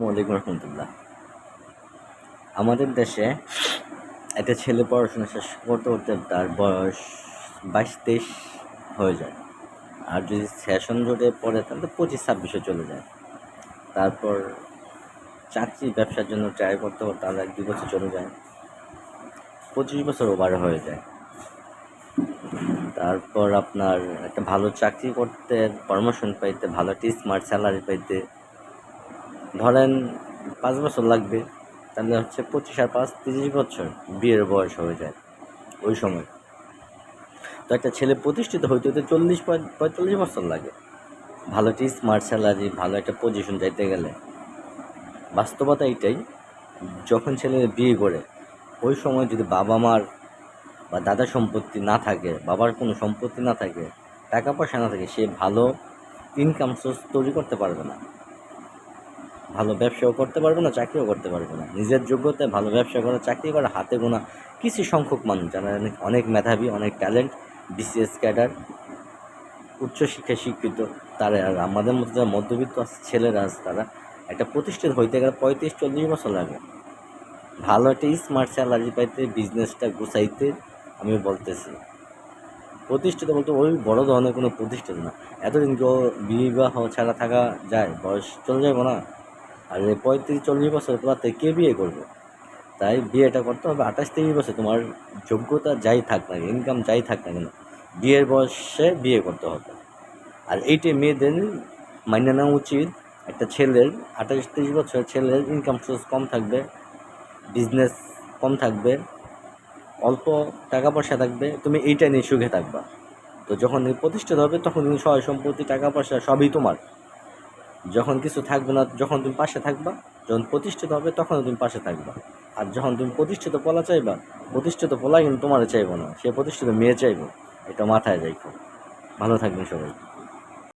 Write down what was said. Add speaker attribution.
Speaker 1: ওয়ালাইকুম রহমতুল্লাহ। আমাদের দেশে একটা ছেলে পড়াশোনা শেষ করতে করতে তার বয়স 22-23 হয়ে যায়। আর যদি সেশন জোটে পড়ে তাহলে 25-26-এ চলে যায়। তারপর চাকরি ব্যবসার জন্য ট্রাই করতে করতে তাহলে 1-2 বছর চলে যায়, 25 বছর ওভার হয়ে যায়। তারপর আপনার একটা ভালো চাকরি করতে, প্রমোশন পাইতে, ভালো একটা স্মার্ট স্যালারি পাইতে ধরেন 5 বছর লাগবে। তাহলে হচ্ছে 25 আর 5 30 বছর বিয়ের বয়স হয়ে যায় ওই সময়। তো একটা ছেলে প্রতিষ্ঠিত হইতে হইতে 40-45 বছর লাগে ভালো একটা স্মার্ট স্যালারি, ভালো একটা পজিশন যাইতে গেলে। বাস্তবতা এইটাই, যখন ছেলে বিয়ে করে ওই সময় যদি বাবা মার বা দাদার সম্পত্তি না থাকে, বাবার কোনো সম্পত্তি না থাকে, টাকা পয়সা না থাকে, সে ভালো ইনকাম সোর্স তৈরি করতে পারবে না, ভালো ব্যবসাও করতে পারবে না, চাকরিও করতে পারবে না। নিজের যোগ্যতায় ভালো ব্যবসা করা, চাকরি করা হাতে গোনা কিছু সংখ্যক মানুষ যারা অনেক মেধাবী, অনেক ট্যালেন্ট, বিসিএস ক্যাডার, উচ্চশিক্ষায় শিক্ষিত, তারা। আর আমাদের মধ্যে যারা মধ্যবিত্ত ছেলেরা আছে তারা একটা প্রতিষ্ঠিত হইতে গেলে 35-40 বছর লাগে ভালো একটা স্মার্ট স্যালারি পাইতে, বিজনেসটা গুছাইতে। আমি বলতেছি প্রতিষ্ঠিত বলতে ওই বড় ধরনের কোনো প্রতিষ্ঠিত না। এতদিন কেউ বিবাহ ছাড়া থাকা যায়? বয়স চলে যাবো না? আর এই 35-40 বছর পর থেকে কে বিয়ে করবে? তাই বিয়েটা করতে হবে 28-30 বছর। তোমার যোগ্যতা যাই থাক না, ইনকাম যাই থাক না কেন, বিয়ের বয়সে বিয়ে করতে হবে। আর এইটাই মেয়েদের মাইনে নেওয়া উচিত। একটা ছেলের 28-30 বছরের ছেলের ইনকাম সোর্স কম থাকবে, বিজনেস কম থাকবে, অল্প টাকা পয়সা থাকবে, তুমি এইটা নিয়ে সুখে থাকবা। তো যখন প্রতিষ্ঠিত হবে তখন তুমি সয় সম্পত্তি, টাকা পয়সা সবই তোমার। যখন কিছু থাকবে না, যখন তুমি পাশে থাকবা, যখন প্রতিষ্ঠিত হবে তখন তুমি পাশে থাকবা। আর যখন তুমি প্রতিষ্ঠিত পোলা চাইবা, প্রতিষ্ঠিত পোলা কিন্তু তোমার চাইবো না, সে প্রতিষ্ঠিত মেয়ে চাইবো। এটা মাথায় রাখো। ভালো থাকবেন সবাই।